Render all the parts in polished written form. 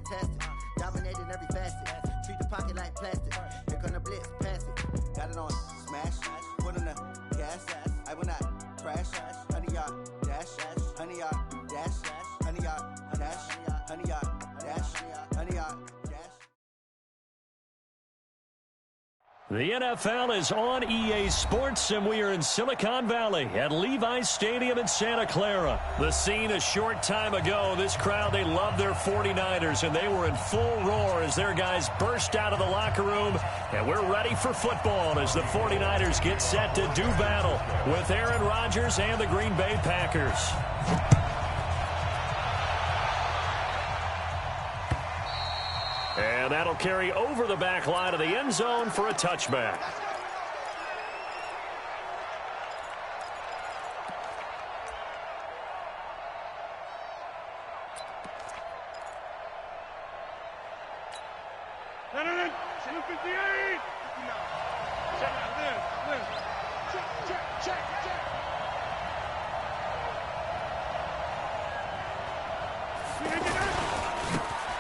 fantastic. Dominating every facet. Treat the pocket like plastic. Here come the blitz, pass it. Got it on smash. Put on the gas. I will not crash. 100-yard dash. 100-yard dash. 100-yard dash. 100-yard dash. 100-yard dash. The NFL is on EA Sports, and we are in Silicon Valley at Levi's Stadium in Santa Clara. The scene a short time ago. This crowd, they love their 49ers, and they were in full roar as their guys burst out of the locker room. And we're ready for football as the 49ers get set to do battle with Aaron Rodgers and the Green Bay Packers. And that'll carry over the back line of the end zone for a touchback.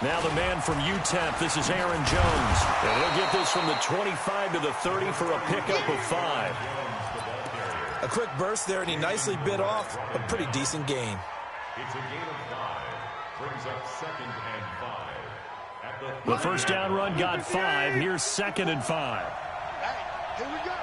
Now the man from UTEP, this is Aaron Jones. And he'll get this from the 25 to the 30 for a pickup of 5. A quick burst there, and he nicely bit off a pretty decent gain. It's a gain of 5. Brings up 2nd and 5. The first down run got 5. Here's 2nd and 5. Hey, here we go.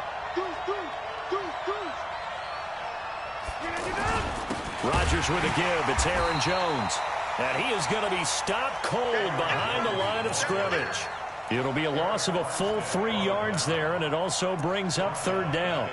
Rodgers with a give. It's Aaron Jones. And he is going to be stopped cold behind the line of scrimmage. It'll be a loss of a full 3 yards there, and it also brings up 3rd down.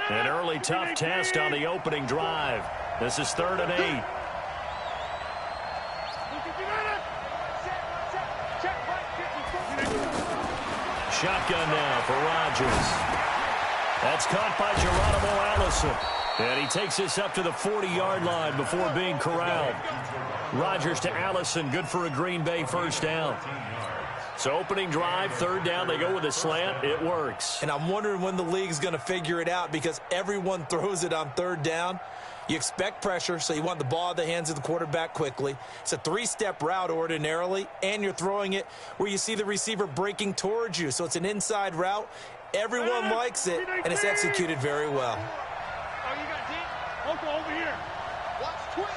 An early tough test on the opening drive. This is 3rd and 8. Shotgun now for Rodgers. That's caught by Geronimo Allison. And he takes this up to the 40-yard line before being corralled. Rodgers to Allison, good for a Green Bay first down. So opening drive, 3rd down, they go with a slant. It works. And I'm wondering when the league's going to figure it out, because everyone throws it on 3rd down. You expect pressure, so you want the ball in the hands of the quarterback quickly. It's a 3-step route ordinarily, and you're throwing it where you see the receiver breaking towards you. So it's an inside route. Everyone likes it, and it's executed very well. Oh, you got deep? Uncle, over here. Watch twins.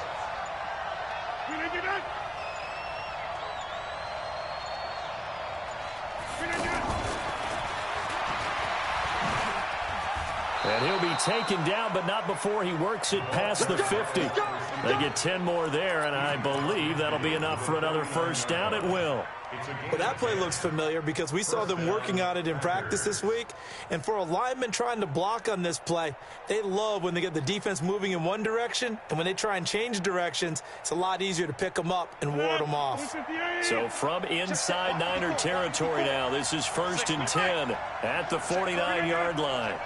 And he'll be taken down, but not before he works it past the 50. They get 10 more there, and I believe that'll be enough for another first down. It will. Well, that play looks familiar because we saw them working on it in practice this week. And for a lineman trying to block on this play, they love when they get the defense moving in one direction, and when they try and change directions, it's a lot easier to pick them up and ward them off. So from inside Niner territory now, this is 1st and 10 at the 49-yard line.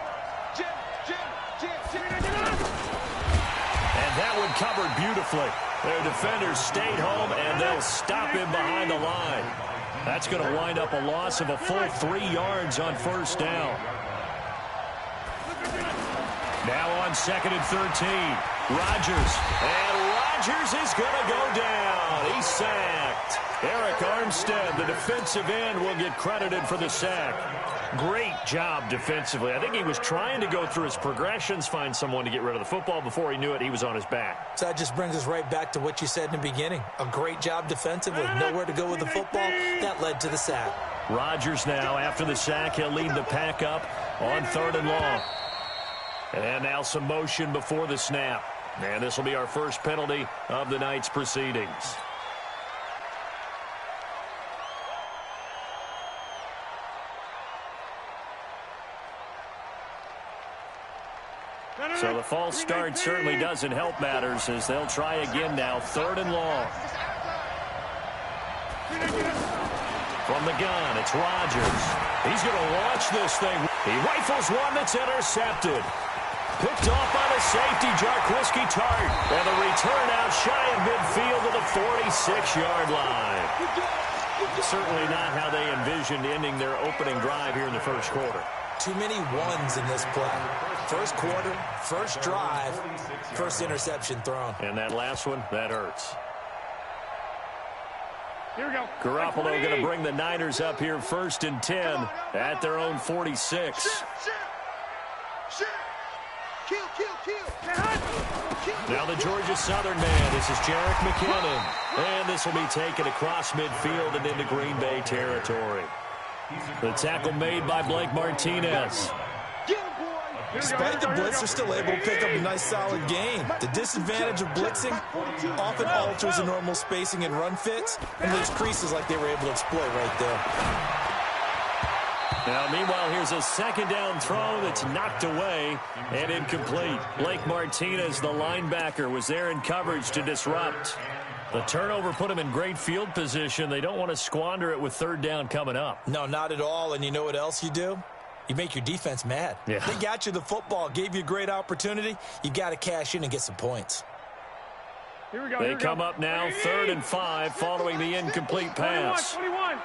And that one covered beautifully. Their defenders stayed home, and they'll stop him behind the line. That's going to wind up a loss of a full 3 yards on first down. Now on 2nd and 13, Rodgers. And Rodgers is going to go down. He's sacked. Eric Armstead, the defensive end, will get credited for the sack. Great job defensively. I think he was trying to go through his progressions, find someone to get rid of the football. Before he knew it, he was on his back. So that just brings us right back to what you said in the beginning. A great job defensively. Nowhere to go with the football. That led to the sack. Rodgers now, after the sack, he'll lead the pack up on 3rd and long. And now some motion before the snap. And this will be our first penalty of the night's proceedings. So the false start certainly doesn't help matters as they'll try again now. 3rd and long. From the gun, it's Rodgers. He's going to launch this thing. He rifles one that's intercepted. Picked off by the safety, Jarquiski Tart. And the return out shy of midfield to the 46-yard line. Certainly not how they envisioned ending their opening drive here in the first quarter. Too many ones in this play. First quarter, first drive, first interception thrown. And that last one, that hurts. Here we go. Garoppolo going to bring the Niners up here 1st and 10 at their own 46. Shoot. Kill. Now the Georgia Southern man. This is Jerick McKinnon. And this will be taken across midfield and into Green Bay territory. The tackle made by Blake Martinez. Despite the blitz, they're still able to pick up a nice solid gain. The disadvantage of blitzing often alters the normal spacing and run fits and leaves creases like they were able to exploit right there. Now, meanwhile, here's a second down throw that's knocked away and incomplete. Blake Martinez, the linebacker, was there in coverage to disrupt. The turnover put him in great field position. They don't want to squander it with 3rd down coming up. No, not at all. And you know what else you do? You make your defense mad. Yeah. They got you the football, gave you a great opportunity. You got to cash in and get some points. Here we go. They come up now 3rd and 5 following the incomplete pass. 21.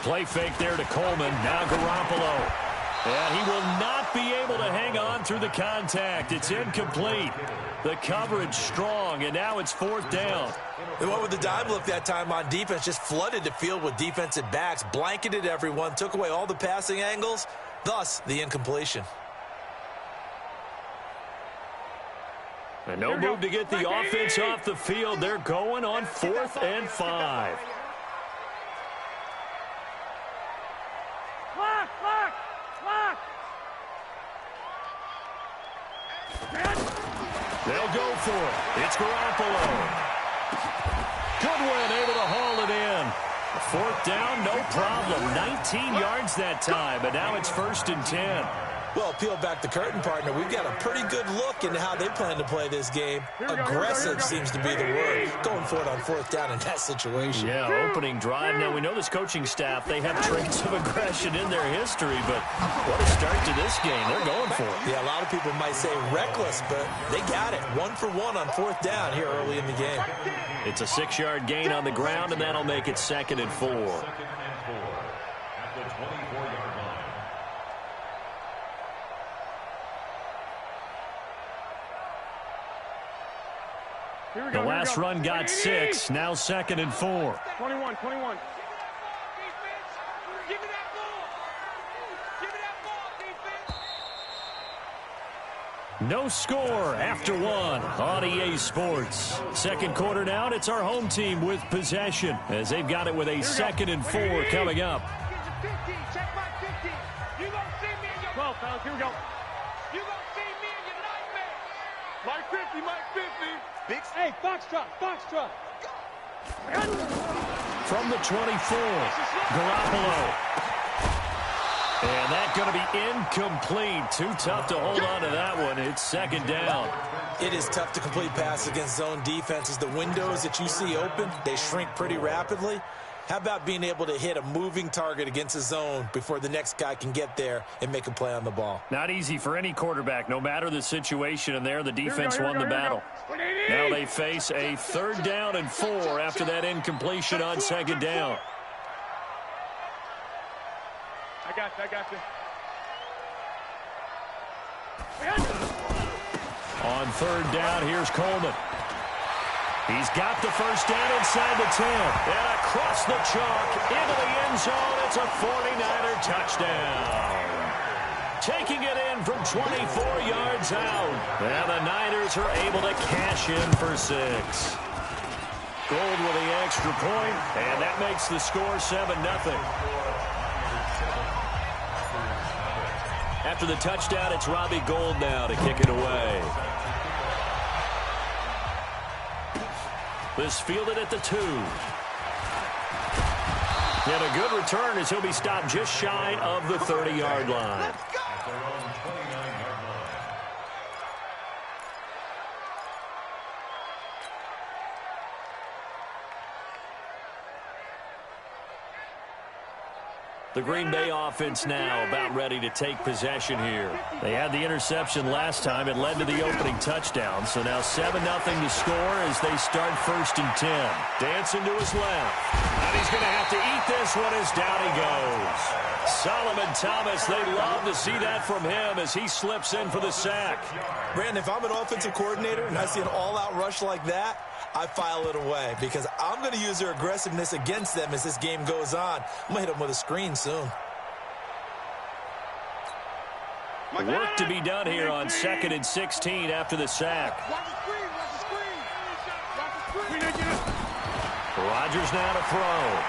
Play fake there to Coleman. Now Garoppolo. And he will not be able to hang on through the contact. It's incomplete. The coverage strong, and now it's 4th down. They went with the dime look that time on defense, just flooded the field with defensive backs, blanketed everyone, took away all the passing angles, thus the incompletion. And no move to get the offense off the field. They're going on 4th and 5. They'll go for it. It's Garoppolo. Goodwin able to haul it in. 4th down, no problem. 19 yards that time, but now it's 1st and 10. Well, peel back the curtain, partner. We've got a pretty good look into how they plan to play this game. Aggressive seems to be the word. Going for it on 4th down in that situation. Yeah, opening drive. Now, we know this coaching staff, they have traits of aggression in their history, but what a start to this game. They're going for it. Yeah, a lot of people might say reckless, but they got it. 1 for 1 on 4th down here early in the game. It's a 6-yard gain on the ground, and that'll make it 2nd and 4. 2nd and 4 at the 24-yard line. The last run got 6. Now 2nd and 4. 21. No score after 1 on EA Sports. Second quarter now, and it's our home team with possession as they've got it with a 2nd and 4 coming up. Check my 50. You gonna see me in your 12, fellas. Here we go. You gonna see me in your nightmare. Mike 50. Hey, Foxtrot. From the 24, Garoppolo. And that's going to be incomplete. Too tough to hold on to that one. It's 2nd down. It is tough to complete passes against zone defenses. The windows that you see open, they shrink pretty rapidly. How about being able to hit a moving target against a zone before the next guy can get there and make a play on the ball? Not easy for any quarterback, no matter the situation. And there, the defense won the battle. Now they face a 3rd down and 4 after that incompletion on 2nd down. I got you. On 3rd down, here's Coleman. He's got the 1st down inside the 10. And across the chalk into the end zone. It's a 49er touchdown. Taking it in from 24 yards out. And the Niners are able to cash in for 6. Gold with the extra point, and that makes the score 7-0. After the touchdown, it's Robbie Gould now to kick it away. This fielded at the 2. And a good return as he'll be stopped just shy of the 30-yard line. The Green Bay offense now about ready to take possession here. They had the interception last time. It led to the opening touchdown. So now 7-0 to score as they start 1st and 10. Dancing to his left. And he's going to have to eat this one as down he goes. Solomon Thomas, they love to see that from him as he slips in for the sack. Brandon, if I'm an offensive coordinator and I see an all-out rush like that, I file it away because I'm going to use their aggressiveness against them as this game goes on. I'm going to hit them with a screen soon. Work to be done here on 2nd and 16 after the sack. Rodgers now to throw.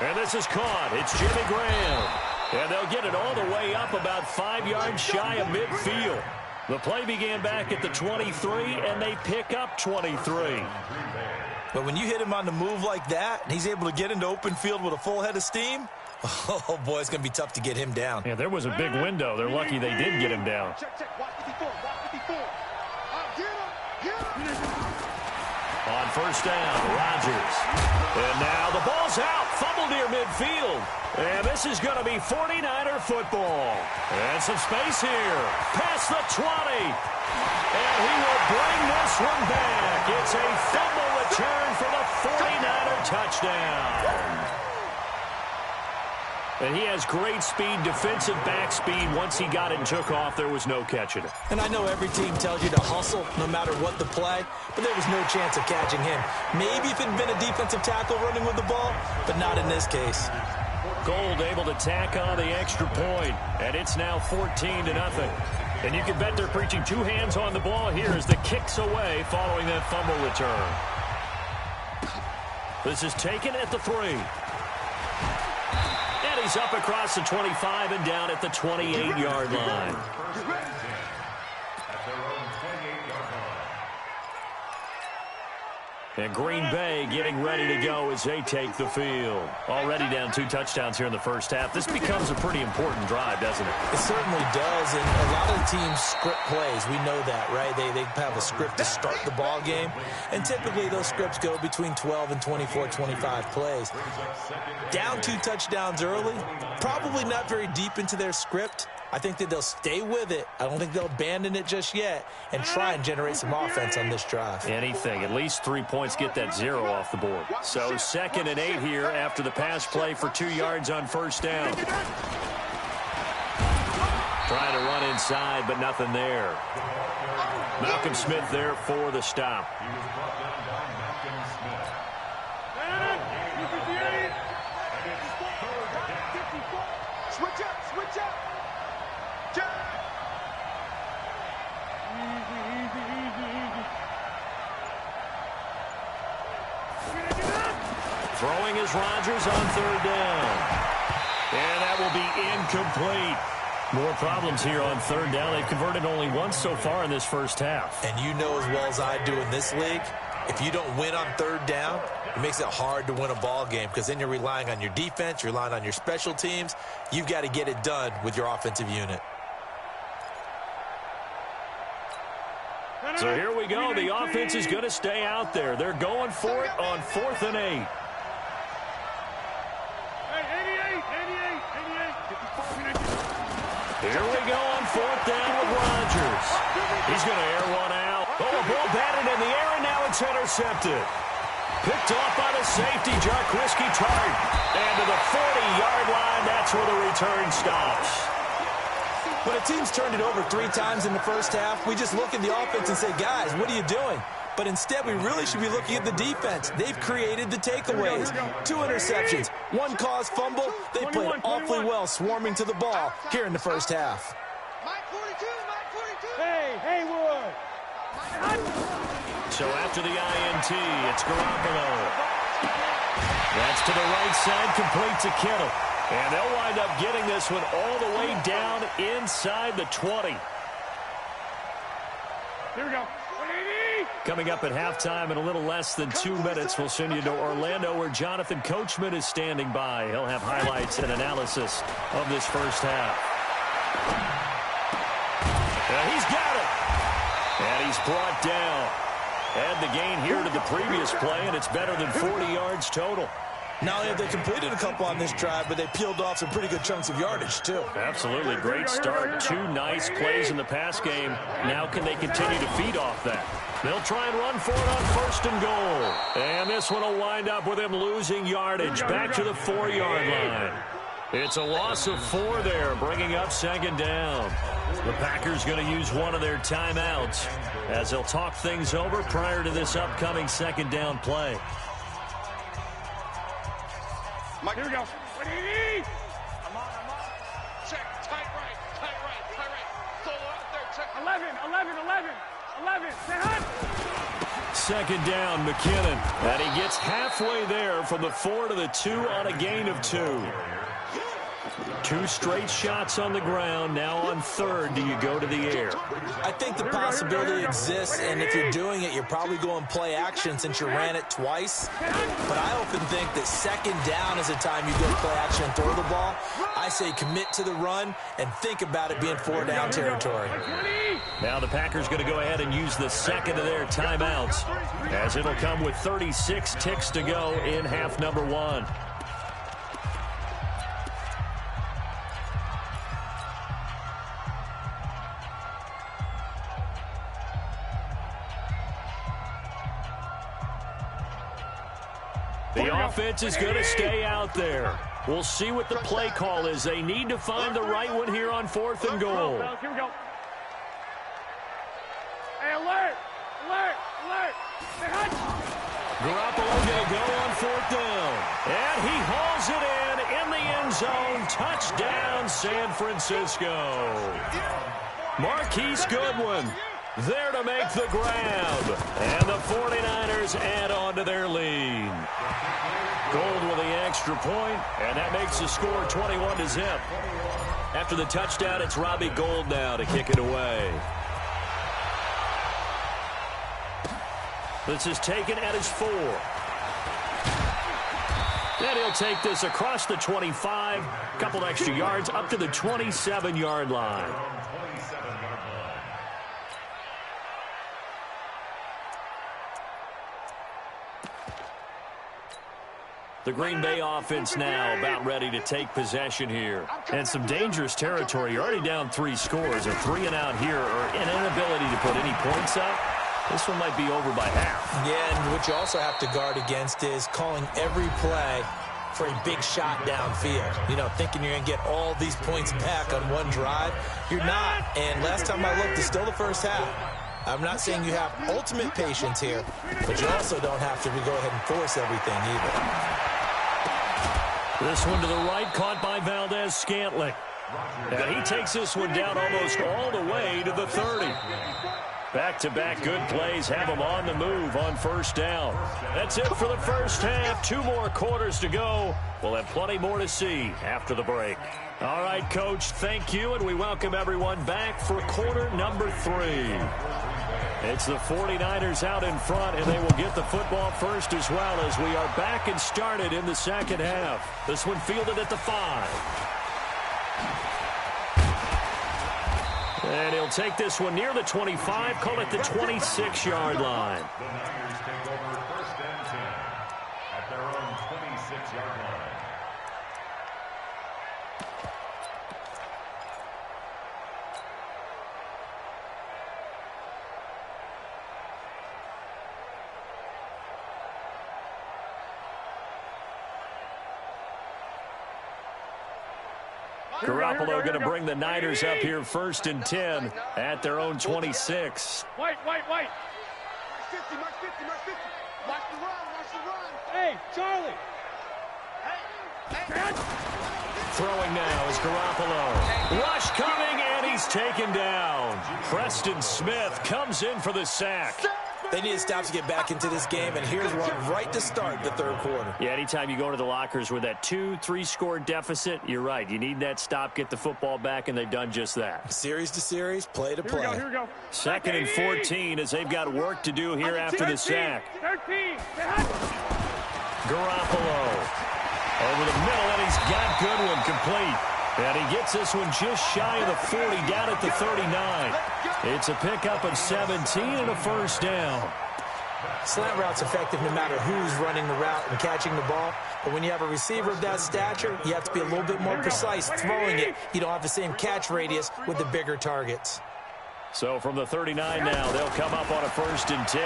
And this is caught. It's Jimmy Graham. And they'll get it all the way up about 5 yards shy of midfield. The play began back at the 23, and they pick up 23. But when you hit him on the move like that, and he's able to get into open field with a full head of steam, oh, boy, it's going to be tough to get him down. Yeah, there was a big window. They're lucky they did get him down. On 1st down, Rodgers. And now the ball's out. Fumble near midfield. And this is going to be 49er football. And some space here. Past the 20. And he will bring this one back. It's a fumble return for the 49er touchdown. And he has great speed, defensive back speed. Once he got it and took off, there was no catching it. And I know every team tells you to hustle no matter what the play, but there was no chance of catching him. Maybe if it had been a defensive tackle running with the ball, but not in this case. Gold able to tack on the extra point, and it's now 14-0. And you can bet they're preaching 2 hands on the ball here as the kick's away following that fumble return. This is taken at the 3. And he's up across the 25 and down at the 28-yard line. And Green Bay getting ready to go as they take the field. Already down 2 touchdowns here in the first half. This becomes a pretty important drive, doesn't it? It certainly does, and a lot of the teams script plays. We know that, right? They have a script to start the ball game, and typically those scripts go between 12 and 24, 25 plays. Down 2 touchdowns early, probably not very deep into their script. I think that they'll stay with it. I don't think they'll abandon it just yet and try and generate some offense on this drive. Anything. At least 3 points get that 0 off the board. So 2nd and 8 here after the pass play for 2 yards on 1st down. Trying to run inside, but nothing there. Malcolm Smith there for the stop. Switch up, switch up. Throwing is Rodgers on 3rd down. And that will be incomplete. More problems here on 3rd down. They've converted only once so far in this first half. And you know as well as I do in this league, if you don't win on 3rd down, it makes it hard to win a ball game because then you're relying on your defense, you're relying on your special teams. You've got to get it done with your offensive unit. So here we go. The offense is going to stay out there. They're going for it on 4th and 8. Here we go on 4th down with Rodgers. He's going to air one out. Oh, a ball batted in the air, and now it's intercepted. Picked off by the safety, Jarquiski Tart. And to the 40-yard line, that's where the return stops. When a team's turned it over 3 times in the first half, we just look at the offense and say, guys, what are you doing? But instead, we really should be looking at the defense. They've created the takeaways. 2 interceptions, 1 caused fumble. They played awfully well swarming to the ball here in the first half. Mike 42, Mike 42. Hey, Haywood. So after the INT, it's Garoppolo. That's to the right side, complete to Kittle. And they'll wind up getting this one all the way down inside the 20. Here we go. Coming up at halftime in a little less than 2 minutes, we'll send you to Orlando where Jonathan Coachman is standing by. He'll have highlights and analysis of this first half. And he's got it. And he's brought down. Add the gain here to the previous play, and it's better than 40 yards total. Not only have they completed a couple on this drive, but they peeled off some pretty good chunks of yardage, too. Absolutely. Great start. 2 nice plays in the pass game. Now can they continue to feed off that? They'll try and run for it on 1st and goal. And this one will wind up with him losing yardage back to the 4-yard line. It's a loss of 4 there, bringing up 2nd down. The Packers going to use one of their timeouts as they'll talk things over prior to this upcoming 2nd down play. Mike, here we go. What do you need? I'm on. Check. Tight right. Solo out there. Check. 11. Say hut. 2nd down, McKinnon. And he gets halfway there from the 4 to the 2 on a gain of 2. 2 straight shots on the ground. Now on 3rd, do you go to the air? I think the possibility exists, and if you're doing it, you're probably going play action since you ran it twice. But I often think that 2nd down is the time you go play action and throw the ball. I say commit to the run and think about it being 4-down territory. Now the Packers going to go ahead and use the 2nd of their timeouts, as it'll come with 36 ticks to go in half number 1. The offense is going to stay out there. We'll see what the play call is. They need to find the right one here on 4th and goal. Here we go. Hey, alert! Hey, hut! Garoppolo going to go on 4th down. And he hauls it in the end zone. Touchdown, San Francisco. Marquise Goodwin there to make the grab. And the 49ers add on to their lead. Gold with the extra point, and that makes the score 21-0. After the touchdown, it's Robbie Gould now to kick it away. This is taken at his 4. Then he'll take this across the 25, couple extra yards up to the 27-yard line. The Green Bay offense now about ready to take possession here. And some dangerous territory. You're already down 3 scores. A 3 and out here, or an inability to put any points up. This one might be over by half. Yeah, and what you also have to guard against is calling every play for a big shot downfield. You know, thinking you're going to get all these points back on one drive. You're not. And last time I looked, it's still the first half. I'm not saying you have ultimate patience here, but you also don't have to go ahead and force everything either. This one to the right, caught by Valdez-Scantling. And he takes this one down almost all the way to the 30. Back-to-back good plays have him on the move on 1st down. That's it for the first half. 2 more quarters to go. We'll have plenty more to see after the break. All right, Coach, thank you, and we welcome everyone back for quarter number 3. It's the 49ers out in front, and they will get the football first as well, as we are back and started in the 2nd half. This one fielded at the 5. And he'll take this one near the 25, call it the 26-yard line. The Niners take over 1st and 10 at their own 26-yard line. Garoppolo going to bring the Niners up here 1st and 10 at their own 26. White. Mark 50. Watch the run. Hey, Charlie. Hey. Throwing now is Garoppolo. Rush coming, and he's taken down. Preston Smith comes in for the sack. They need to stop to get back into this game, and here's one right to start the 3rd quarter. Yeah, anytime you go to the lockers with that 2-3 score deficit, you're right. You need that stop, get the football back, and they've done just that. Series to series, play to play. Here we go. 2nd and 14 as they've got work to do here after the sack. 13. Garoppolo over the middle, and he's got Goodwin complete. And he gets this one just shy of the 40, down at the 39. It's a pickup of 17 and a 1st down. Slant route's effective no matter who's running the route and catching the ball. But when you have a receiver of that stature, you have to be a little bit more precise throwing it. You don't have the same catch radius with the bigger targets. So from the 39 now, they'll come up on a 1st and 10.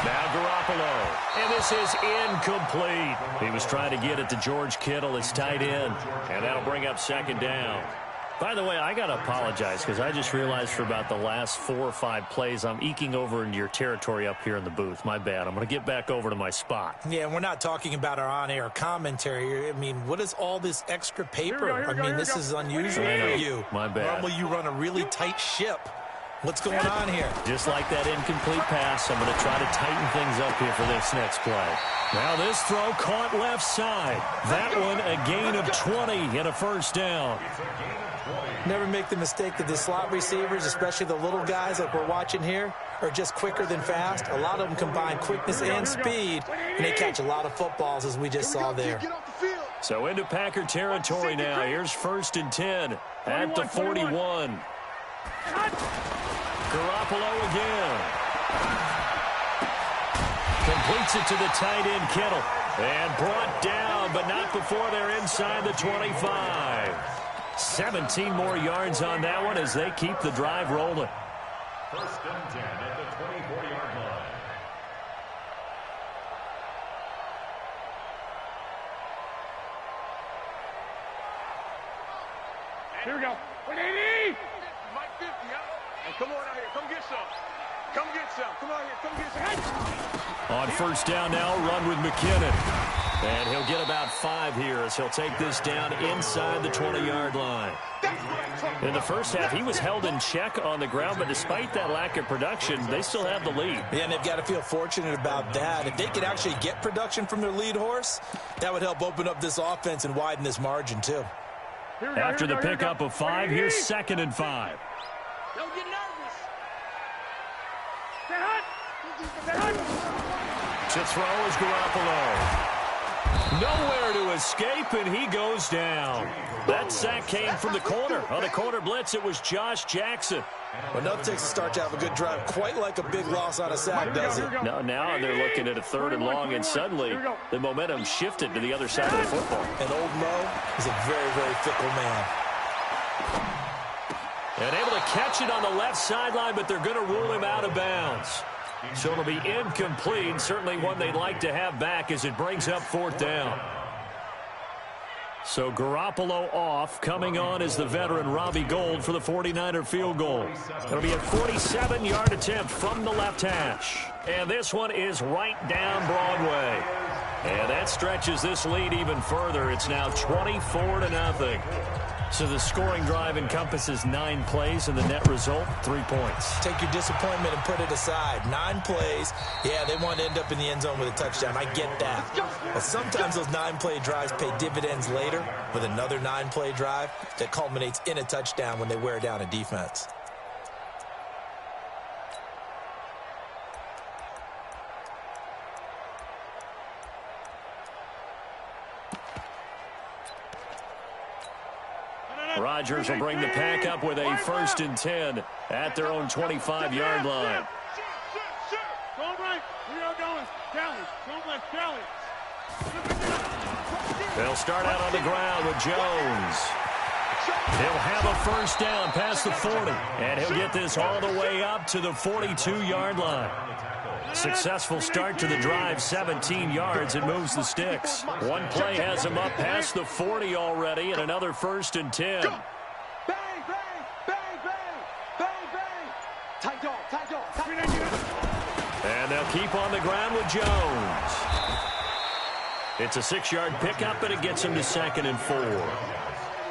Now Garoppolo, and this is incomplete. He was trying to get it to George Kittle, his tight end, and that'll bring up 2nd down. By the way, I got to apologize because I just realized for about the last 4 or 5 plays, I'm eking over into your territory up here in the booth. My bad. I'm going to get back over to my spot. Yeah, and we're not talking about our on-air commentary. I mean, what is all this extra paper? This is unusual for you. My bad. Normally you run a really tight ship. What's going on here? Just like that incomplete pass, I'm going to try to tighten things up here for this next play. Now this throw caught left side. That one a gain of 20 and a 1st down. Never make the mistake that the slot receivers, especially the little guys like we're watching here, are just quicker than fast. A lot of them combine quickness and speed, and they catch a lot of footballs, as we just saw there. So into Packer territory now. Here's 1st and 10 at the 41. Garoppolo again. Completes it to the tight end, Kittle. And brought down, but not before they're inside the 25. 17 more yards on that one as they keep the drive rolling. 1st and 10 at the 24-yard line. Here we go. 180! Mike 50, hey, come on out here. Come get some. Come get some. Come on here. Come get some. On 1st down now, run with McKinnon. And he'll get about 5 here as he'll take this down inside the 20-yard line. In the first half, he was held in check on the ground, but despite that lack of production, they still have the lead. Yeah, and they've got to feel fortunate about that. If they could actually get production from their lead horse, that would help open up this offense and widen this margin, too. After the pickup of 5, here's 2nd and 5. Don't get nervous. Stay hot. Stay hot. To throw is Garoppolo. Nowhere to escape, and he goes down. That sack came from the corner. On the corner blitz, it was Josh Jackson. Well, enough takes to start to have a good drive, quite like a big loss on a sack, does it? Now they're looking at a 3rd and long, and suddenly the momentum shifted to the other side of the football. And old Mo is a very, very fickle man. And able to catch it on the left sideline, but they're going to rule him out of bounds. So it'll be incomplete, certainly one they'd like to have back as it brings up 4th down. So Garoppolo off. Coming on is the veteran Robbie Gould for the 49er field goal. It'll be a 47-yard attempt from the left hash. And this one is right down Broadway. And that stretches this lead even further. It's now 24-0. So the scoring drive encompasses 9 plays, and the net result, 3 points. Take your disappointment and put it aside. 9 plays. Yeah, they want to end up in the end zone with a touchdown. I get that. But sometimes those 9-play drives pay dividends later with another 9-play drive that culminates in a touchdown when they wear down a defense. Rodgers will bring the pack up with a 1st and 10 at their own 25-yard line. Going right. We are going. Challenge. Going left. Challenge. They'll start out on the ground with Jones. He'll have a 1st down past the 40, and he'll get this all the way up to the 42-yard line. Successful start to the drive, 17 yards. It moves the sticks. One play has him up past the 40 already, and another 1st and 10. Bang, bang, bang, bang, bang, bang. Tight dog, tight dog, tight dog. And they'll keep on the ground with Jones. It's a 6-yard pickup, and it gets him to 2nd and 4.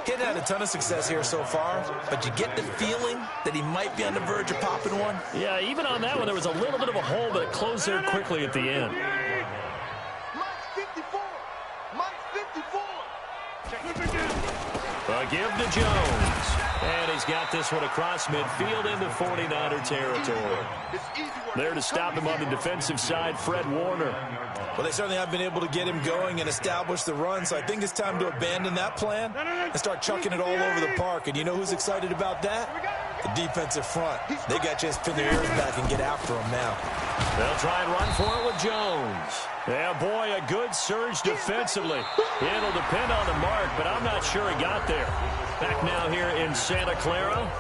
He hasn't had a ton of success here so far, but you get the feeling that he might be on the verge of popping one. Yeah, even on that one, there was a little bit of a hole, but it closed there quickly at the end. Mike 54. Mike 54. A give to Jones. And he's got this one across midfield into 49er territory. There to stop him on the defensive side, Fred Warner. Well, they certainly have been able to get him going and establish the run, so I think it's time to abandon that plan and start chucking it all over the park. And you know who's excited about that? The defensive front, they got a chance to pin their ears back and get after him now. They'll try and run for it with Jones. Yeah, boy, a good surge defensively. It'll depend on the mark, but I'm not sure he got there. Back now here in Santa Clara.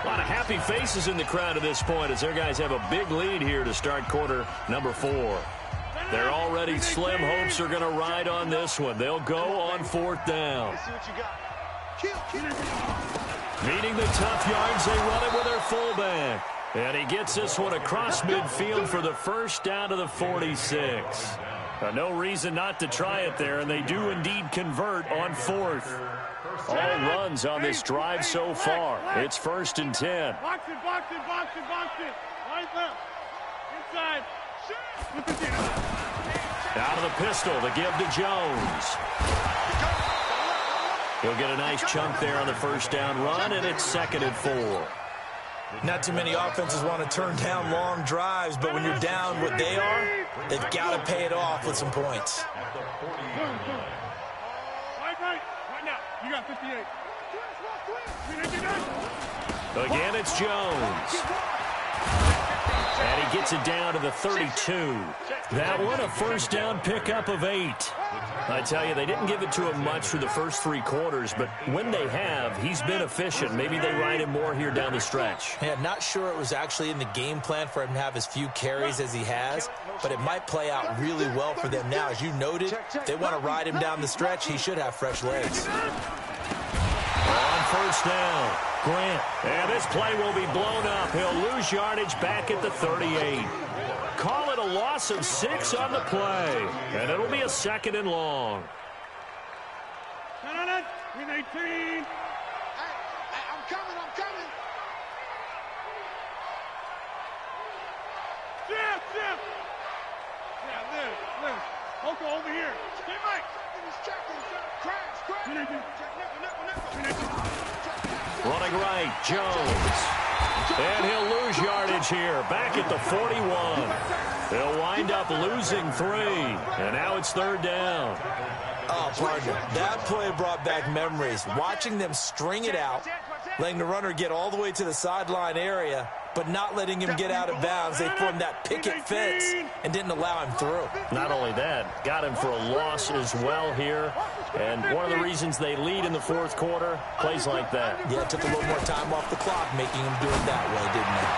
A lot of happy faces in the crowd at this point as their guys have a big lead here to start quarter number 4. They're already slim hopes are going to ride on this one. They'll go on 4th down. Meeting the tough yards, they run it with their fullback. And he gets this one across midfield for the first down to the 46. No reason not to try it there, and they do indeed convert on 4th. All runs on this drive so far. It's 1st and 10. Box it, box it, box it, box it. Right left. Inside. Out of the pistol, the give to Jones. He'll get a nice chunk there on the first down run, and it's 2nd and 4. Not too many offenses want to turn down long drives, but when you're down what they are, they've got to pay it off with some points. Right now. You got 58. Again, it's Jones. And he gets it down to the 32. That one, a first down pickup of 8. I tell you, they didn't give it to him much through the first 3 quarters, but when they have, he's been efficient. Maybe they ride him more here down the stretch. Yeah, not sure it was actually in the game plan for him to have as few carries as he has, but it might play out really well for them now. As you noted, if they want to ride him down the stretch, he should have fresh legs. On first down, Grant. And this play will be blown up. He'll lose yardage back at the 38. Call it a loss of 6 on the play. And it'll be a 2nd and long. With 18. Hey, I'm coming. Jeff. Yeah, Liz. Oko over here. Stay right. Crash. Running right, Jones. And he'll lose yardage here, back at the 41. He'll wind up losing 3, and now it's 3rd down. Oh, partner, that play brought back memories. Watching them string it out, letting the runner get all the way to the sideline area, but not letting him get out of bounds. They formed that picket fence and didn't allow him through. Not only that, got him for a loss as well here. And one of the reasons they lead in the 4th quarter, plays like that. Yeah, it took a little more time off the clock, making him do it that way, didn't it?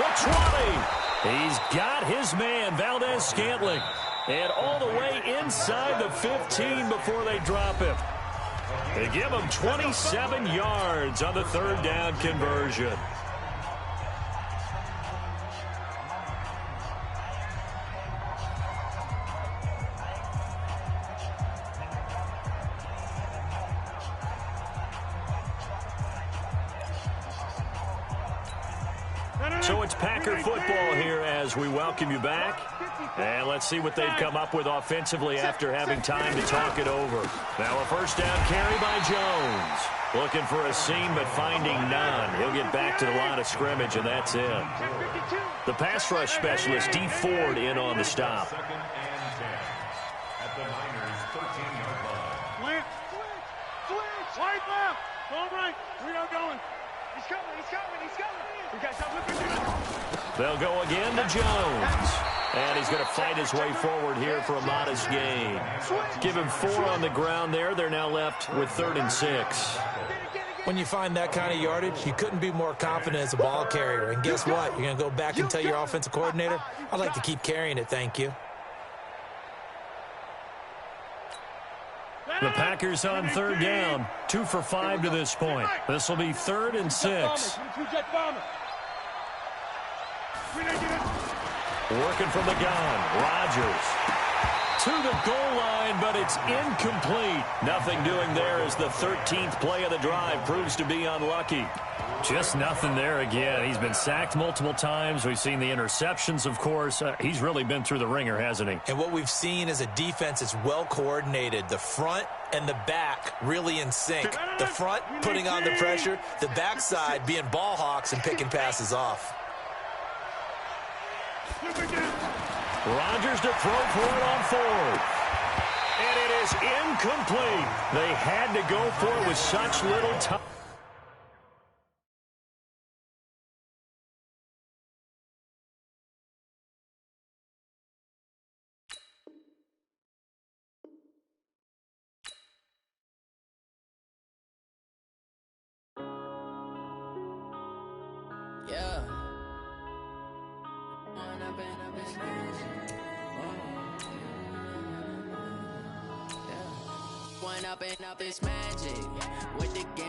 The 20. He's got his man, Valdez-Scantling. And all the way inside the 15 before they drop him. They give him 27 yards on the 3rd down conversion. So it's Packer football here as we welcome you back. And let's see what they've come up with offensively after having time to talk it over. Now a first down carry by Jones. Looking for a seam but finding none. He'll get back to the line of scrimmage, and that's it. The pass rush specialist, D. Ford, in on the stop. At the Niners' 13-yard line. Switch. Right left. Go right. We are going. He's coming. We got something. They'll go again to Jones. And he's going to fight his way forward here for a modest gain. Give him 4 on the ground there. They're now left with 3rd and 6. When you find that kind of yardage, you couldn't be more confident as a ball carrier. And guess what? You're going to go back and tell your offensive coordinator, I'd like to keep carrying it, thank you. The Packers on 3rd down. 2 for 5 to this point. This will be 3rd and 6. Working from the gun, Rodgers to the goal line, but it's incomplete. Nothing doing there as the 13th play of the drive proves to be unlucky. Just nothing there again. He's been sacked multiple times. We've seen the interceptions, of course. He's really been through the ringer, hasn't he? And what we've seen is a defense that's well coordinated. The front and the back really in sync. The front putting on the pressure, the backside being ball hawks and picking passes off. Rodgers to throw for it on 4th. And it is incomplete. They had to go for it with such little time. Yeah. One up and up is magic. Yeah. One up and up is magic. With the game.